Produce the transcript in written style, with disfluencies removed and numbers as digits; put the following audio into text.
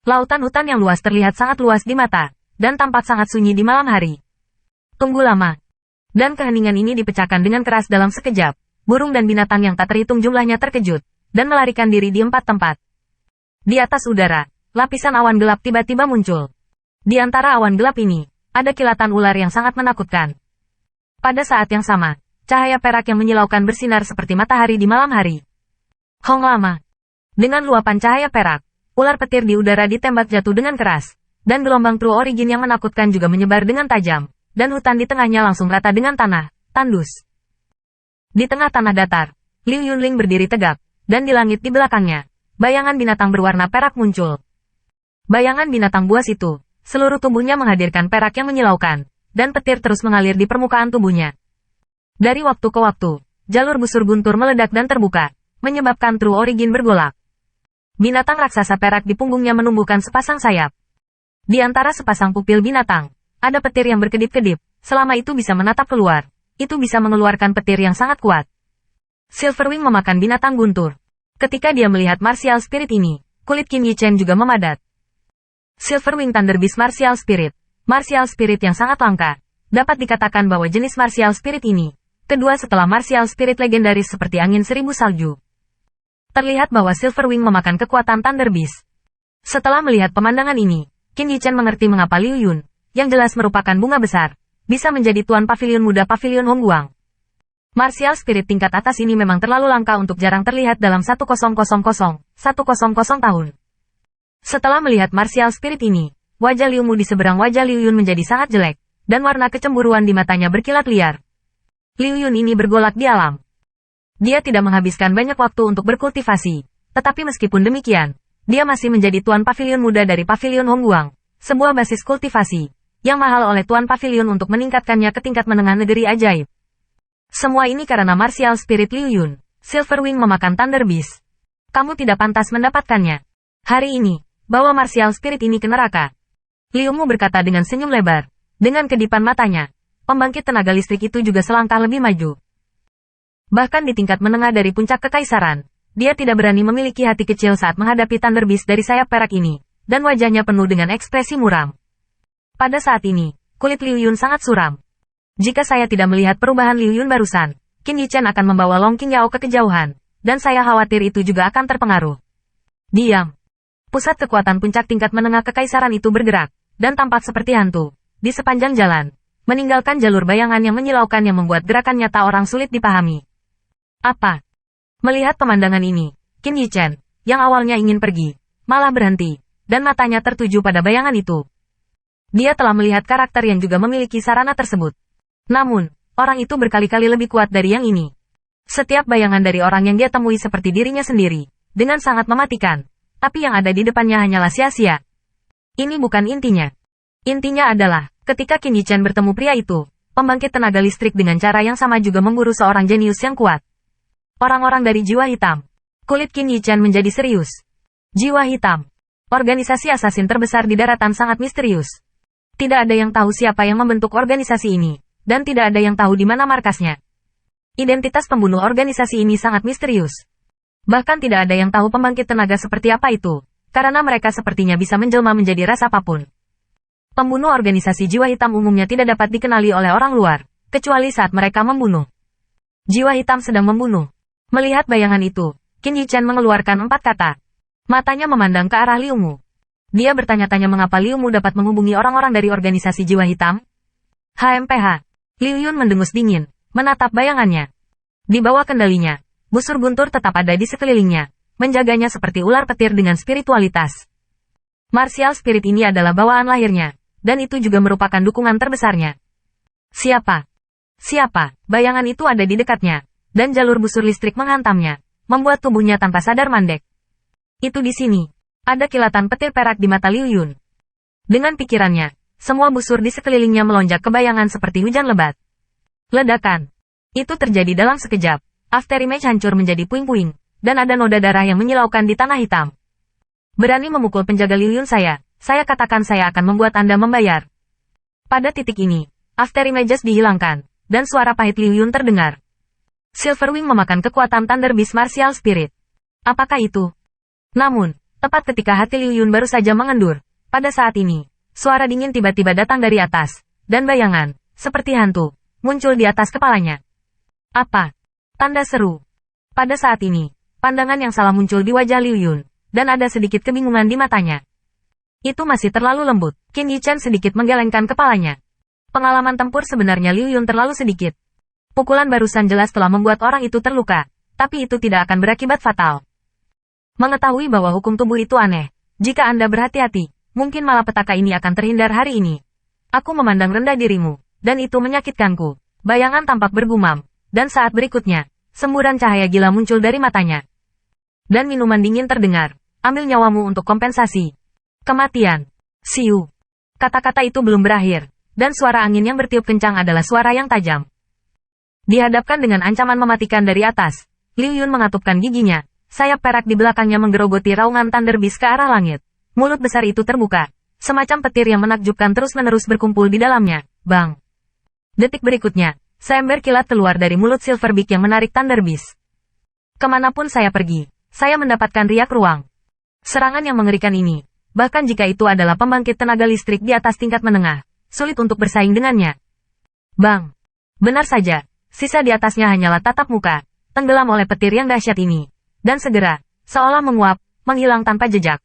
Lautan hutan yang luas terlihat sangat luas di mata, dan tampak sangat sunyi di malam hari. Tunggu lama. Dan keheningan ini dipecahkan dengan keras dalam sekejap. Burung dan binatang yang tak terhitung jumlahnya terkejut, dan melarikan diri di 4 tempat. Di atas udara, lapisan awan gelap tiba-tiba muncul. Di antara awan gelap ini, ada kilatan ular yang sangat menakutkan. Pada saat yang sama, cahaya perak yang menyilaukan bersinar seperti matahari di malam hari. Hong lama. Dengan luapan cahaya perak, ular petir di udara ditembak jatuh dengan keras, dan gelombang True Origin yang menakutkan juga menyebar dengan tajam, dan hutan di tengahnya langsung rata dengan tanah, tandus. Di tengah tanah datar, Liu Yunling berdiri tegak, dan di langit di belakangnya, bayangan binatang berwarna perak muncul. Bayangan binatang buas itu, seluruh tubuhnya menghadirkan perak yang menyilaukan, dan petir terus mengalir di permukaan tubuhnya. Dari waktu ke waktu, jalur busur guntur meledak dan terbuka, menyebabkan True Origin bergolak. Binatang raksasa perak di punggungnya menumbuhkan sepasang sayap. Di antara sepasang pupil binatang, ada petir yang berkedip-kedip, selama itu bisa menatap keluar, itu bisa mengeluarkan petir yang sangat kuat. Silverwing memakan binatang guntur. Ketika dia melihat martial spirit ini, kulit Qin Yichen juga memadat. Silverwing Thunder Beast Martial Spirit yang sangat langka, dapat dikatakan bahwa jenis martial spirit ini, kedua setelah martial spirit legendaris seperti angin 1000 salju. Terlihat bahwa Silverwing memakan kekuatan Thunder Beast. Setelah melihat pemandangan ini, Qin Yichen mengerti mengapa Liu Yun, yang jelas merupakan bunga besar, bisa menjadi tuan pavilion muda pavilion Hongguang. Martial spirit tingkat atas ini memang terlalu langka untuk jarang terlihat dalam 1000 tahun. Setelah melihat martial spirit ini, wajah Liu Mu di seberang wajah Liu Yun menjadi sangat jelek, dan warna kecemburuan di matanya berkilat liar. Liu Yun ini bergolak di alam. Dia tidak menghabiskan banyak waktu untuk berkultivasi, tetapi meskipun demikian, dia masih menjadi tuan pavilion muda dari pavilion Hongguang, sebuah basis kultivasi, yang mahal oleh tuan pavilion untuk meningkatkannya ke tingkat menengah negeri ajaib. Semua ini karena martial spirit Liu Yun. Silverwing memakan Thunder Beast. Kamu tidak pantas mendapatkannya. Hari ini, bawa martial spirit ini ke neraka. Liu Mu berkata dengan senyum lebar. Dengan kedipan matanya, pembangkit tenaga listrik itu juga selangkah lebih maju. Bahkan di tingkat menengah dari puncak kekaisaran, dia tidak berani memiliki hati kecil saat menghadapi Thunder Beast dari sayap perak ini, dan wajahnya penuh dengan ekspresi muram. Pada saat ini, kulit Liu Yun sangat suram. Jika saya tidak melihat perubahan Liu Yun barusan, Qin Yichen akan membawa Long Qing Yao ke kejauhan, dan saya khawatir itu juga akan terpengaruh. Diam. Pusat kekuatan puncak tingkat menengah kekaisaran itu bergerak, dan tampak seperti hantu, di sepanjang jalan, meninggalkan jalur bayangan yang menyilaukan yang membuat gerakan nyata orang sulit dipahami. Apa? Melihat pemandangan ini, Qin Yichen, yang awalnya ingin pergi, malah berhenti, dan matanya tertuju pada bayangan itu. Dia telah melihat karakter yang juga memiliki sarana tersebut. Namun, orang itu berkali-kali lebih kuat dari yang ini. Setiap bayangan dari orang yang dia temui seperti dirinya sendiri, dengan sangat mematikan, tapi yang ada di depannya hanyalah sia-sia. Ini bukan intinya. Intinya adalah, ketika Qin Yichen bertemu pria itu, pembangkit tenaga listrik dengan cara yang sama juga memburu seorang jenius yang kuat. Orang-orang dari jiwa hitam. Kulit Qin Yichen menjadi serius. Jiwa hitam. Organisasi asasin terbesar di daratan sangat misterius. Tidak ada yang tahu siapa yang membentuk organisasi ini, dan tidak ada yang tahu di mana markasnya. Identitas pembunuh organisasi ini sangat misterius. Bahkan tidak ada yang tahu pembangkit tenaga seperti apa itu, karena mereka sepertinya bisa menjelma menjadi ras apapun. Pembunuh organisasi jiwa hitam umumnya tidak dapat dikenali oleh orang luar, kecuali saat mereka membunuh. Jiwa hitam sedang membunuh. Melihat bayangan itu, Qin Yichen mengeluarkan 4 kata. Matanya memandang ke arah Liu Mu. Dia bertanya-tanya mengapa Liu Mu dapat menghubungi orang-orang dari organisasi jiwa hitam. HMPH. Liu Yun mendengus dingin, menatap bayangannya. Di bawah kendalinya, busur guntur tetap ada di sekelilingnya, menjaganya seperti ular petir dengan spiritualitas. Martial spirit ini adalah bawaan lahirnya, dan itu juga merupakan dukungan terbesarnya. Siapa? Siapa? Bayangan itu ada di dekatnya, dan jalur busur listrik menghantamnya, membuat tubuhnya tanpa sadar mandek. Itu di sini. Ada kilatan petir perak di mata Liu Yun. Dengan pikirannya, semua busur di sekelilingnya melonjak ke bayangan seperti hujan lebat. Ledakan. Itu terjadi dalam sekejap. Afterimage hancur menjadi puing-puing, dan ada noda darah yang menyilaukan di tanah hitam. Berani memukul penjaga Liu Yun saya katakan saya akan membuat Anda membayar. Pada titik ini, Afterimages dihilangkan, dan suara pahit Liu Yun terdengar. Silverwing memakan kekuatan Thunder Beast Martial Spirit. Apakah itu? Namun, Tepat ketika hati Liu Yun baru saja mengendur, pada saat ini, suara dingin tiba-tiba datang dari atas, dan bayangan, seperti hantu, muncul di atas kepalanya. Apa? Tanda seru. Pada saat ini, pandangan yang salah muncul di wajah Liu Yun, dan ada sedikit kebingungan di matanya. Itu masih terlalu lembut. Qin Yichen sedikit menggelengkan kepalanya. Pengalaman tempur sebenarnya Liu Yun terlalu sedikit. Pukulan barusan jelas telah membuat orang itu terluka, tapi itu tidak akan berakibat fatal. Mengetahui bahwa hukum tubuh itu aneh, jika Anda berhati-hati, mungkin malapetaka ini akan terhindar hari ini. Aku memandang rendah dirimu, dan itu menyakitkanku. Bayangan tampak bergumam, dan saat berikutnya, semburan cahaya gila muncul dari matanya. Dan minuman dingin terdengar, ambil nyawamu untuk kompensasi. Kematian. Siu. Kata-kata itu belum berakhir, dan suara angin yang bertiup kencang adalah suara yang tajam. Dihadapkan dengan ancaman mematikan dari atas, Liu Yun mengatupkan giginya. Sayap perak di belakangnya menggerogoti raungan Thunder Beast ke arah langit. Mulut besar itu terbuka. Semacam petir yang menakjubkan terus-menerus berkumpul di dalamnya. Bang! Detik berikutnya, seember kilat keluar dari mulut Silver Beak yang menarik Thunder Beast. Kemanapun saya pergi, saya mendapatkan riak ruang. Serangan yang mengerikan ini, bahkan jika itu adalah pembangkit tenaga listrik di atas tingkat menengah, sulit untuk bersaing dengannya. Bang! Benar saja, sisa di atasnya hanyalah tatap muka, tenggelam oleh petir yang dahsyat ini. Dan segera, seolah menguap, menghilang tanpa jejak.